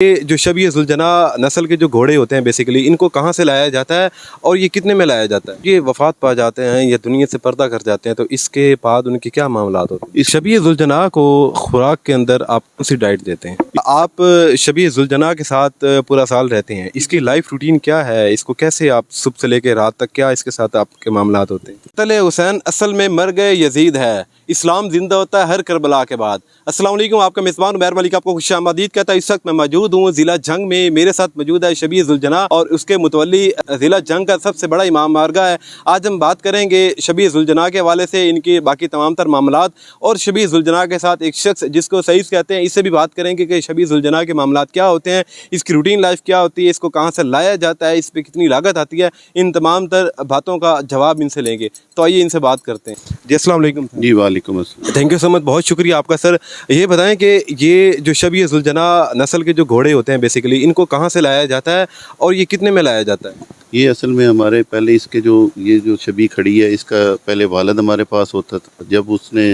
ये जो शबीह ज़ुलजना नस्ल के जो घोड़े होते हैं बेसिकली इनको कहाँ से लाया जाता है और ये कितने में लाया जाता है? ये वफ़ात पा जाते हैं या दुनिया से पर्दा कर जाते हैं तो इसके बाद उनके क्या मामलात होते हैं? इस शबीह ज़ुलजना को खुराक के अंदर आप कौन सी डाइट देते हैं? आप शबीह ज़ुलजना के साथ पूरा साल रहते हैं, इसकी लाइफ रूटीन क्या है? इसको कैसे आप सुबह से लेकर रात तक क्या इसके साथ आपके मामलात होते हैं? तले हुसैन असल में मर गए यजीद है, इस्लाम जिंदा होता है हर करबला के बाद। अस्सलाम वालेकुम, आपका मेज़बान उमैर मलिक आपको खुशामदीद कहता है। इस वक्त मैं मौजूद हूँ ज़िला जंग में, मेरे साथ मौजूद है शबीह ज़ुलजना और उसके मुतवल्ली ज़िला जंग का सबसे बड़ा इमाम बारगाह है। आज हम बात करेंगे शबीह ज़ुलजना के हवाले से, इनके बाकी तमाम तर मामलात और शबीह ज़ुलजना के साथ एक शख्स जिसको सईद कहते हैं, इससे भी बात करेंगे कि शबीह ज़ुलजना के मामलात क्या होते हैं, इसकी रूटीन लाइफ क्या होती है, इसको कहाँ से लाया जाता है, इस पर कितनी लागत आती है, इन तमाम तर बातों का जवाब इनसे लेंगे। तो आइए इनसे बात करते हैं। जी अस्सलाम वालेकुम। जी वालेकुम अस्सलाम। थैंक यू सो मच, बहुत शुक्रिया आपका सर। ये बताएं कि ये जो शबीह ज़ुलजना नस्ल के जो घोड़े होते हैं बेसिकली इनको कहाँ से लाया जाता है और ये कितने में लाया जाता है? ये असल में हमारे पहले इसके ये जो शबीह खड़ी है, इसका पहले वालिद हमारे पास होता था। जब उसने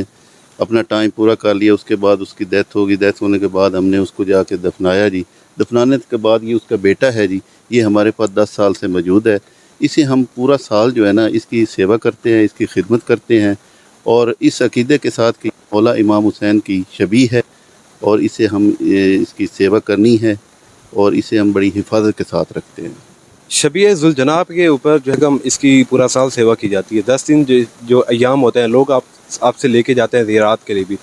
अपना टाइम पूरा कर लिया उसके बाद उसकी डेथ होगी। डेथ होने के बाद हमने उसको जाके दफनाया जी। दफनाने के बाद ये उसका बेटा है जी, ये हमारे पास 10 साल से मौजूद है। इसे हम पूरा साल जो है ना इसकी सेवा करते हैं, इसकी खिदमत करते हैं और इस अकीदे के साथ कि मौला इमाम हुसैन की शबीह है और इसे हम इसकी सेवा करनी है और इसे हम बड़ी हिफाजत के साथ रखते हैं। शबीह ज़ुलजना के ऊपर जो है हम इसकी पूरा साल सेवा की जाती है। 10 दिन जो अय्याम होते हैं लोग आपसे लेके जाते हैं ज़ियारत के लिए भी,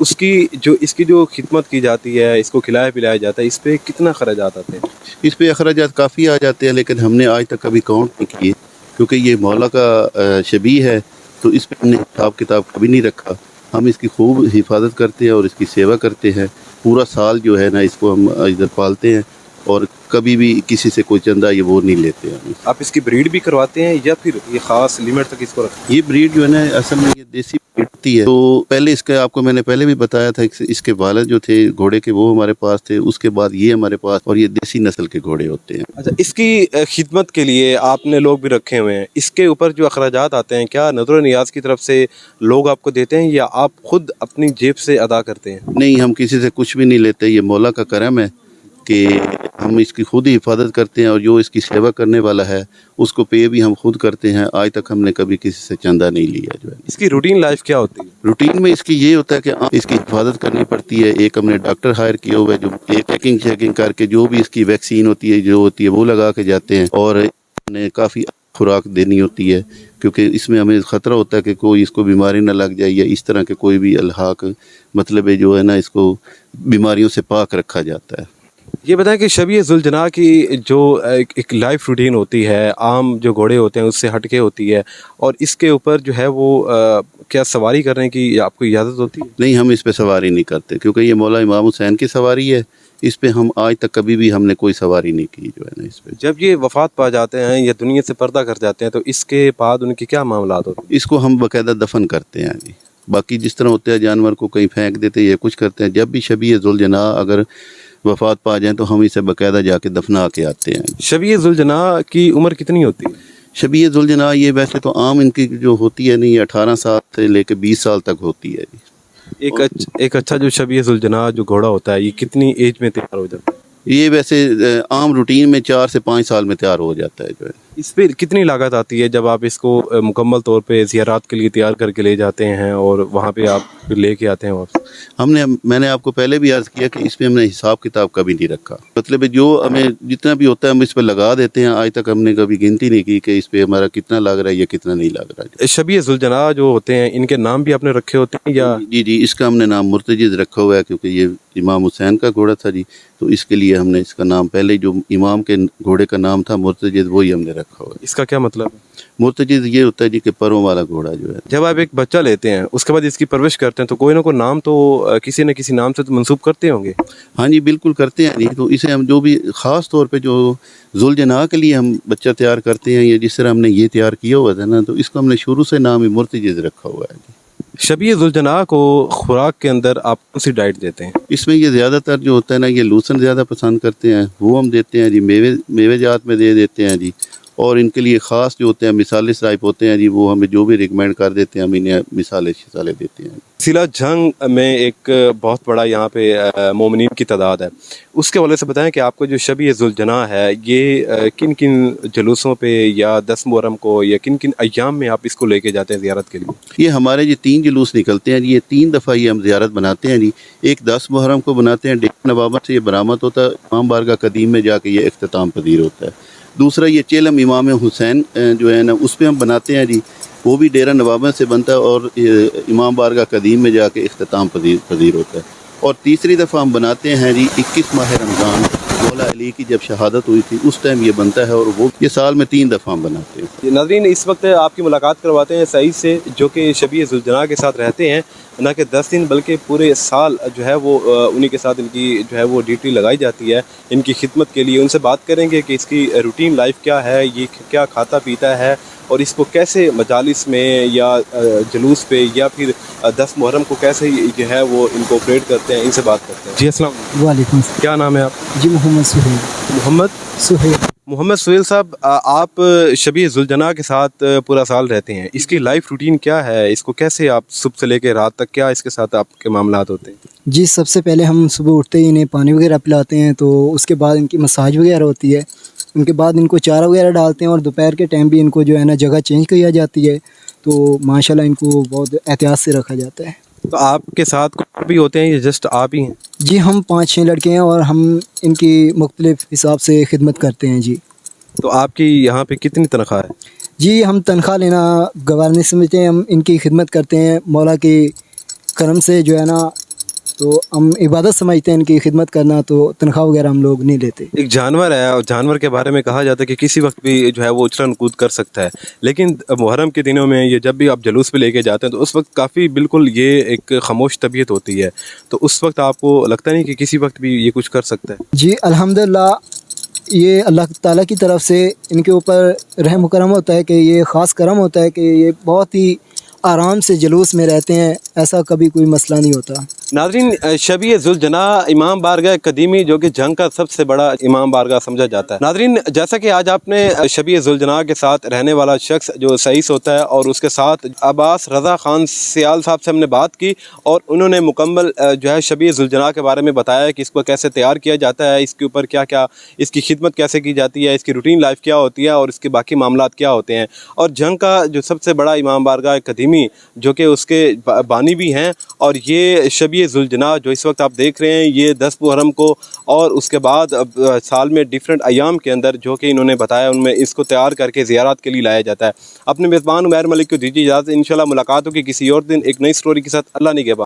इसकी जो खिदमत की जाती है, इसको खिलाया पिलाया जाता है, इस पर कितना खर्चात आते हैं? इस पे अखराजात काफ़ी आ जाते हैं, लेकिन हमने आज तक कभी काउंट नहीं किए क्योंकि ये मौला का शबीह है, तो इस पे हमने हिसाब किताब कभी नहीं रखा। हम इसकी खूब हिफाजत करते हैं और इसकी सेवा करते हैं। पूरा साल जो है ना इसको हम इधर पालते हैं और कभी भी किसी से कोई चंदा ये वो नहीं लेते हैं। आप इसकी ब्रीड भी करवाते हैं या फिर ये ख़ास लिमिट तक इसको रखते हैं? ये ब्रीड जो है ना असल में ये देसी ब्रीड होती है। तो पहले इसका आपको मैंने पहले भी बताया था, इसके वालिद जो थे घोड़े के वो हमारे पास थे, उसके बाद ये हमारे पास, और ये देसी नस्ल के घोड़े होते हैं। अच्छा, इसकी खिदमत के लिए आपने लोग भी रखे हुए हैं, इसके ऊपर जो अखराजात आते हैं क्या नज़र नियाज की तरफ से लोग आपको देते हैं या आप खुद अपनी जेब से अदा करते हैं? नहीं, हम किसी से कुछ भी नहीं लेते। ये मौला का करम है कि हम इसकी खुद ही हिफाजत करते हैं और जो इसकी सेवा करने वाला है उसको पे भी हम खुद करते हैं। आज तक हमने कभी किसी से चंदा नहीं लिया जो है। इसकी रूटीन लाइफ क्या होती है? रूटीन में इसकी ये होता है कि इसकी हिफाजत करनी पड़ती है। एक हमने डॉक्टर हायर किया हुआ है जो एक चेकिंग करके जो भी इसकी वैक्सीन होती है जो होती है वो लगा के जाते हैं, और हमने काफ़ी खुराक देनी होती है क्योंकि इसमें हमें ख़तरा होता है कि कोई इसको बीमारी ना लग जाए या इस तरह के कोई भी अलहाक मतलब जो है ना इसको बीमारियों से पाक रखा जाता है। ये बताएं कि शबीह ज़ुलजना की जो एक लाइफ रूटीन होती है, आम जो घोड़े होते हैं उससे हटके होती है, और इसके ऊपर जो है वो क्या सवारी करने की आपको इजाज़त होती है? नहीं, हम इस पे सवारी नहीं करते क्योंकि ये मौला इमाम हुसैन की सवारी है। इस पे हम आज तक कभी भी हमने कोई सवारी नहीं की जो है ना इस पे। जब ये वफ़ात पा जाते हैं या दुनिया से पर्दा कर जाते हैं तो इसके बाद उनके क्या मामलात होते हैं? इसको हम बाकायदा दफन करते हैं जी। बाकी जिस तरह होते हैं जानवर को कहीं फेंक देते हैं या कुछ करते हैं, जब भी शबीह ज़ुलजना अगर वफ़ात पा जाएँ तो हम इसे बाकायदा जाके दफना के आते हैं। शबीह ज़ुलजना की उम्र कितनी होती है? शबीह ज़ुलजना ये वैसे तो आम इनकी जो होती है नहीं 18 साल से लेकर 20 साल तक होती है जी। एक अच्छा जो शबीह ज़ुलजना जो घोड़ा होता है ये कितनी एज में तैयार हो जाता है? ये वैसे आम रूटीन में 4 से 5 साल में तैयार हो जाता है जो है। इस पर कितनी लागत आती है जब आप इसको मुकम्मल तौर पे ज़ियारत के लिए तैयार करके ले जाते हैं और वहाँ पे आप लेके आते हैं वापस? मैंने आपको पहले भी अर्ज़ किया कि इस पर हमने हिसाब किताब कभी नहीं रखा। मतलब जो हमें जितना भी होता है हम इस पर लगा देते हैं। आज तक हमने कभी गिनती नहीं की कि इस पर हमारा कितना लग रहा है या कितना नहीं लग रहा है। शबीह ज़ुलजना जो होते हैं इनके नाम भी आपने रखे होते हैं या? जी, इसका हमने नाम मुर्तजिज़ रखा हुआ है क्योंकि ये इमाम हुसैन का घोड़ा था जी, तो इसके लिए हमने इसका नाम पहले जो इमाम के घोड़े का नाम था मुर्तजिज़ वही हमने रखा हुआ है। इसका क्या मतलब है? मुर्तजिज़ ये होता है जी कि परों वाला घोड़ा जो है। जब आप एक बच्चा लेते हैं उसके बाद इसकी परवरिश करते हैं तो कोई ना कोई नाम तो किसी न किसी नाम से तो मंसूब करते होंगे? हाँ जी बिल्कुल करते हैं जी। तो इसे हम जो भी ख़ास तौर पे जो ज़ुलजना के लिए हम बच्चा तैयार करते हैं या जिस तरह हमने ये तैयार किया हुआ था ना, तो इसको हमने शुरू से नाम ही मुर्तजिज़ रखा हुआ है जी। शबीह ज़ुलजना को खुराक के अंदर आप कौन सी डाइट देते हैं? इसमें ये ज़्यादातर जो होता है ना ये लूसन ज़्यादा पसंद करते हैं, वो हम देते हैं जी। मेवे जात में दे देते हैं जी, اور ان کے لیے خاص جو ہوتے ہیں مثالیں صاحب ہوتے ہیں جی، وہ ہمیں جو بھی ریکمینڈ کر دیتے ہیں ہم انہیں مثالیں دیتے ہیں. سیلا جنگ میں ایک بہت بڑا یہاں پہ مومنین کی تعداد ہے، اس کے حوالے سے بتائیں کہ آپ کو جو شب ذوالجناح ہے یہ کن کن جلوسوں پہ یا 10 محرم کو یا کن کن ایام میں آپ اس کو لے کے جاتے ہیں زیارت کے لیے؟ یہ ہمارے جو 3 جلوس نکلتے ہیں جی، یہ 3 دفعہ یہ ہم زیارت بناتے ہیں جی. ایک 10 محرم کو بناتے ہیں، ڈیرہ نوابت سے یہ برآمد ہوتا ہے، امام بارگاہ قدیم میں جا کے یہ اختتام پذیر ہوتا ہے. دوسرا یہ چیلم امام حسین جو ہے نا اس پہ ہم بناتے ہیں جی، وہ بھی ڈیرہ نوابت سے بنتا ہے اور امام بارگاہ قدیم میں جا کے اختتام پذیر ہوتا ہے. اور تیسری دفعہ ہم بناتے ہیں جی 21 ماہ رمضان، مولا علی کی جب شہادت ہوئی تھی اس ٹائم یہ بنتا ہے، اور وہ یہ سال میں 3 دفعہ ہم بناتے ہیں. ناظرین اس وقت آپ کی ملاقات کرواتے ہیں سعید سے، جو کہ شب ذوالجناح کے ساتھ رہتے ہیں، نہ کہ 10 دن بلکہ پورے سال جو ہے وہ انہی کے ساتھ ان کی جو ہے وہ ڈیوٹی لگائی جاتی ہے ان کی خدمت کے لیے. ان سے بات کریں گے کہ اس کی روٹین لائف کیا ہے، یہ کیا کھاتا پیتا ہے، اور اس کو کیسے مجالس میں یا جلوس پہ یا پھر 10 محرم کو کیسے جو ہے وہ انکوپریٹ کرتے ہیں. ان سے بات کرتے ہیں. جی السلام علیکم. وعلیکم السلام. کیا نام ہے آپ؟ جی محمد سہیل. محمد سہیل صاحب، آپ شب ذوالجناح کے ساتھ پورا سال رہتے ہیں، اس کی لائف روٹین کیا ہے؟ اس کو کیسے آپ صبح سے لے کے رات تک کیا اس کے ساتھ آپ کے معاملات ہوتے ہیں؟ جی سب سے پہلے ہم صبح اٹھتے ہی انہیں پانی وغیرہ پلاتے ہیں، تو اس کے بعد ان کی مساج وغیرہ ہوتی ہے، ان کے بعد ان کو چارہ وغیرہ ڈالتے ہیں، اور دوپہر کے ٹائم بھی ان کو جو ہے نا جگہ چینج کیا جاتی ہے، تو ماشاءاللہ ان کو بہت احتیاط سے رکھا جاتا ہے. تو آپ کے ساتھ کوئی بھی ہوتے ہیں یا جسٹ آپ ہی ہیں؟ جی ہم 5-6 لڑکے ہیں اور ہم ان کی مختلف حساب سے خدمت کرتے ہیں. جی تو آپ کی یہاں پہ کتنی تنخواہ ہے؟ جی ہم تنخواہ لینا گوار نہیں سمجھتے ہیں، ہم ان کی خدمت کرتے ہیں مولا کی کرم سے جو ہے نا، تو ہم عبادت سمجھتے ہیں ان کی خدمت کرنا، تو تنخواہ وغیرہ ہم لوگ نہیں لیتے. ایک جانور ہے اور جانور کے بارے میں کہا جاتا ہے کہ کسی وقت بھی جو ہے وہ اچھلن کود کر سکتا ہے، لیکن محرم کے دنوں میں یہ جب بھی آپ جلوس پہ لے کے جاتے ہیں تو اس وقت کافی بالکل یہ ایک خاموش طبیعت ہوتی ہے، تو اس وقت آپ کو لگتا نہیں کہ کسی وقت بھی یہ کچھ کر سکتا ہے؟ جی الحمدللہ یہ اللہ تعالیٰ کی طرف سے ان کے اوپر رحم و کرم ہوتا ہے کہ یہ خاص کرم ہوتا ہے کہ یہ بہت ہی آرام سے جلوس میں رہتے ہیں، ایسا کبھی کوئی مسئلہ نہیں ہوتا. ناظرین شب ذوالجناح امام بارگاہ قدیمی جو کہ جنگ کا سب سے بڑا امام بارگاہ سمجھا جاتا ہے. ناظرین جیسا کہ آج آپ نے شب ذوالجناح کے ساتھ رہنے والا شخص جو سعید ہوتا ہے اور اس کے ساتھ عباس رضا خان سیال صاحب سے ہم نے بات کی، اور انہوں نے مکمل جو ہے شب ذوالجناح کے بارے میں بتایا کہ اس کو کیسے تیار کیا جاتا ہے، اس کے اوپر کیا کیا اس کی خدمت کیسے کی جاتی ہے، اس کی روٹین لائف کیا ہوتی ہے اور اس کے باقی معاملات کیا ہوتے ہیں. اور جنگ کا جو سب سے بڑا امام بارگاہ قدیمی جو کہ اس کے بانی بھی ہیں، اور یہ شب ذوالجناح جو اس وقت آپ دیکھ رہے ہیں یہ 10 محرم کو اور اس کے بعد سال میں ڈیفرنٹ ایام کے اندر جو کہ انہوں نے بتایا ان میں اس کو تیار کر کے زیارات کے لیے لایا جاتا ہے. اپنے میزبان عمیر ملک کو دیجیے اجازت، انشاءاللہ ملاقات ہوگی کسی اور دن ایک نئی سٹوری کے ساتھ. اللہ نگہبان.